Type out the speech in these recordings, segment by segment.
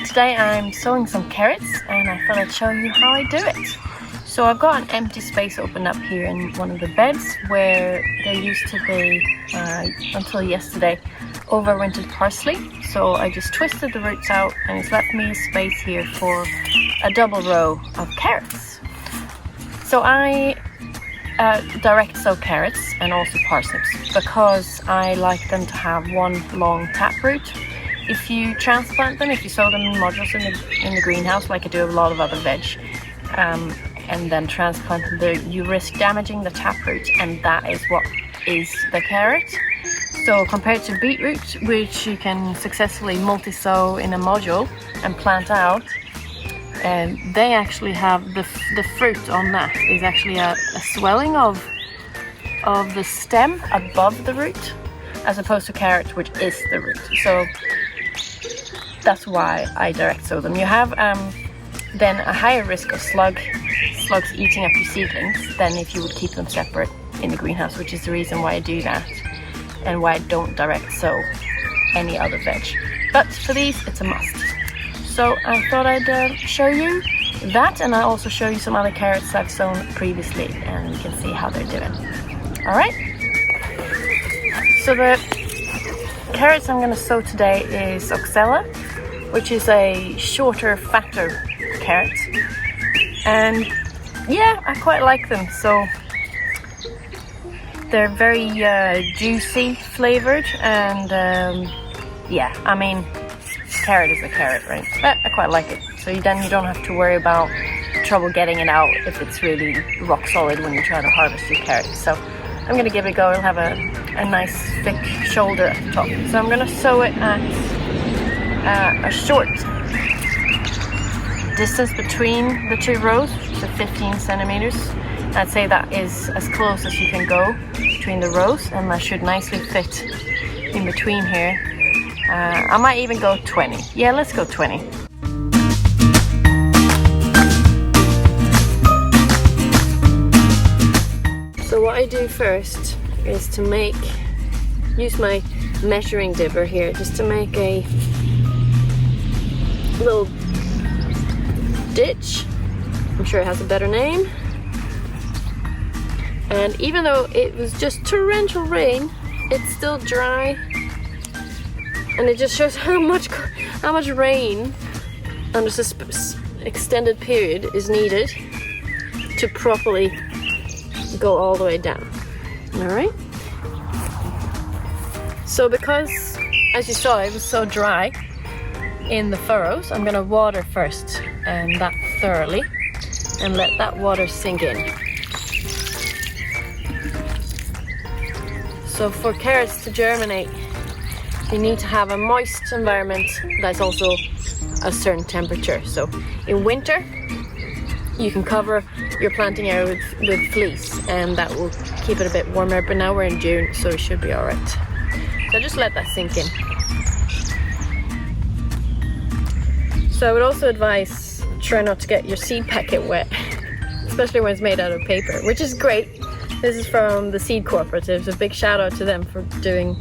Today I'm sowing some carrots and I thought I'd show you how I do it. So I've got an empty space opened up here in one of the beds where there used to be, until yesterday, overwintered parsley. So I just twisted the roots out and it's left me a space here for a double row of carrots. So I direct sow carrots and also parsnips because I like them to have one long taproot. If you transplant them, if you sow them in modules in the greenhouse, like I do a lot of other veg, and then transplant them there, you risk damaging the taproot, and that is what is the carrot. So compared to beetroot, which you can successfully multi-sow in a module and plant out, they actually have the fruit on that is actually a swelling of the stem above the root, as opposed to carrot, which is the root. So that's why I direct sow them. You have then a higher risk of slugs eating up your seedlings than if you would keep them separate in the greenhouse, which is the reason why I do that and why I don't direct sow any other veg. But for these, it's a must. So I thought I'd show you that, and I'll also show you some other carrots I've sown previously, and you can see how they're doing. Alright? So the carrots I'm going to sow today is Oxella, which is a shorter, fatter carrot. And yeah, I quite like them. So they're very juicy flavored, and yeah, I mean, carrot is a carrot, right? But I quite like it. So then you don't have to worry about trouble getting it out if it's really rock solid when you try to harvest your carrot. So I'm going to give it a go. It'll have a nice thick shoulder at the top. So I'm going to sow it at a short distance between the two rows, so 15 centimeters. I'd say that is as close as you can go between the rows, and that should nicely fit in between here. I might even go 20. Yeah, let's go 20. So what I do first is to use my measuring dibber here just to make a little ditch. I'm sure it has a better name. And even though it was just torrential rain, it's still dry, and it just shows how much rain under this extended period is needed to properly go all the way down. Alright? So because, as you saw, it was so dry in the furrows, I'm going to water first, and that thoroughly, and let that water sink in. So for carrots to germinate, you need to have a moist environment that's also a certain temperature. So in winter, you can cover your planting area with fleece, and that will keep it a bit warmer. But now we're in June, so it should be all right. So just let that sink in. So I would also advise try not to get your seed packet wet, especially when it's made out of paper, which is great. This is from the Seed Cooperatives. A big shout out to them for doing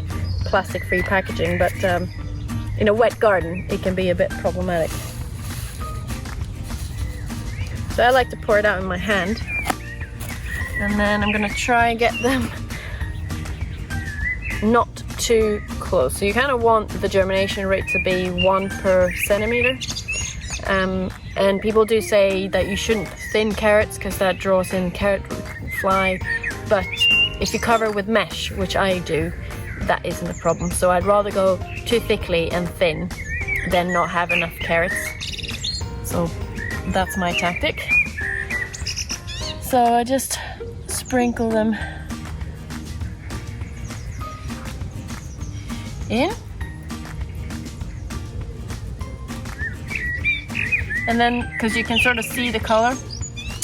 plastic-free packaging, but in a wet garden, it can be a bit problematic. So I like to pour it out in my hand, and then I'm gonna try and get them not too close. So you kind of want the germination rate to be 1 per centimeter. And people do say that you shouldn't thin carrots because that draws in carrot fly. But if you cover with mesh, which I do, that isn't a problem. So I'd rather go too thickly and thin than not have enough carrots. So that's my tactic. So I just sprinkle them in. And then, because you can sort of see the color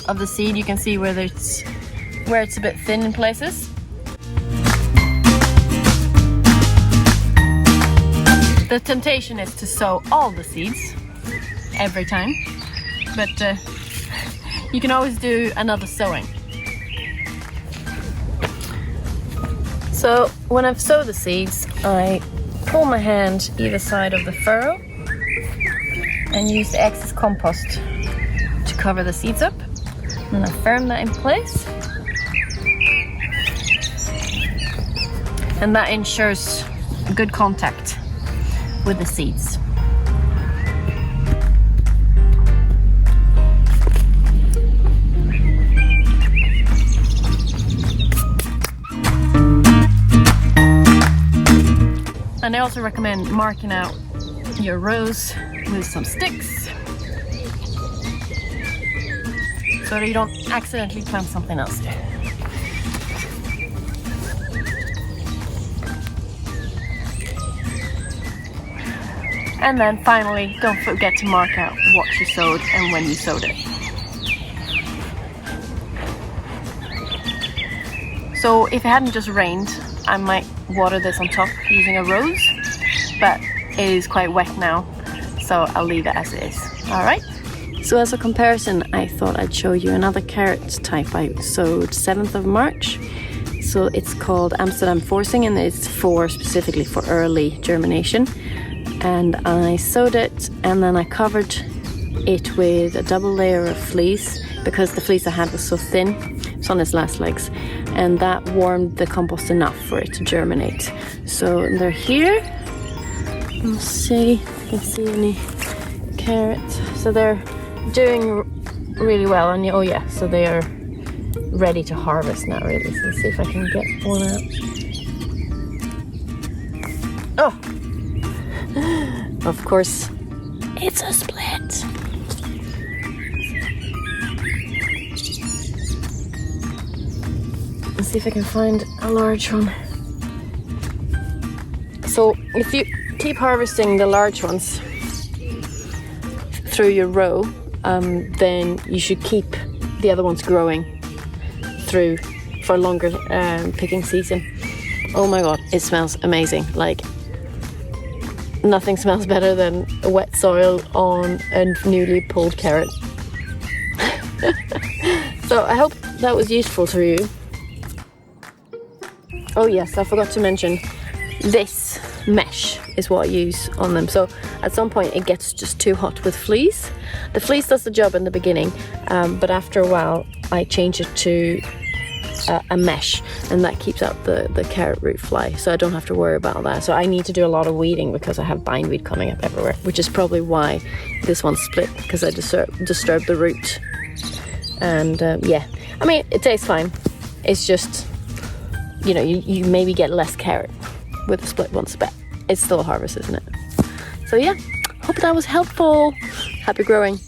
of the seed, you can see where it's a bit thin in places. The temptation is to sow all the seeds every time, but you can always do another sowing. So when I've sowed the seeds, I pull my hand either side of the furrow and use the excess compost to cover the seeds up. And I firm that in place. And that ensures good contact with the seeds. And I also recommend marking out your rows with some sticks so that you don't accidentally plant something else. And then finally, don't forget to mark out what you sowed and when you sowed it. So if it hadn't just rained, I might water this on top using a rose, but it is quite wet now, so I'll leave it as it is. All right. So as a comparison, I thought I'd show you another carrot type I sowed 7th of March. So it's called Amsterdam forcing, and it's specifically for early germination. And I sowed it, and then I covered it with a double layer of fleece because the fleece I had was so thin. It's on its last legs, and that warmed the compost enough for it to germinate. So they're here. Let's see if you can see any carrots. So they're doing really well, and oh yeah, so they are ready to harvest now really. So let's see if I can get one out. Oh, of course, it's a split. Let's see if I can find a large one. So if you keep harvesting the large ones through your row, then you should keep the other ones growing through for a longer picking season. Oh my god, it smells amazing. Like, nothing smells better than wet soil on a newly pulled carrot. So I hope that was useful to you. Oh yes, I forgot to mention, this mesh is what I use on them. So at some point it gets just too hot with fleece. The fleece does the job in the beginning, but after a while I change it to a mesh, and that keeps out the carrot root fly, so I don't have to worry about that. So I need to do a lot of weeding because I have bindweed coming up everywhere, which is probably why this one's split, because I disturbed the root. And yeah, I mean, it tastes fine. It's just, you know, you maybe get less carrot with the split ones, but it's still a harvest, isn't it? So yeah, hope that was helpful. Happy growing.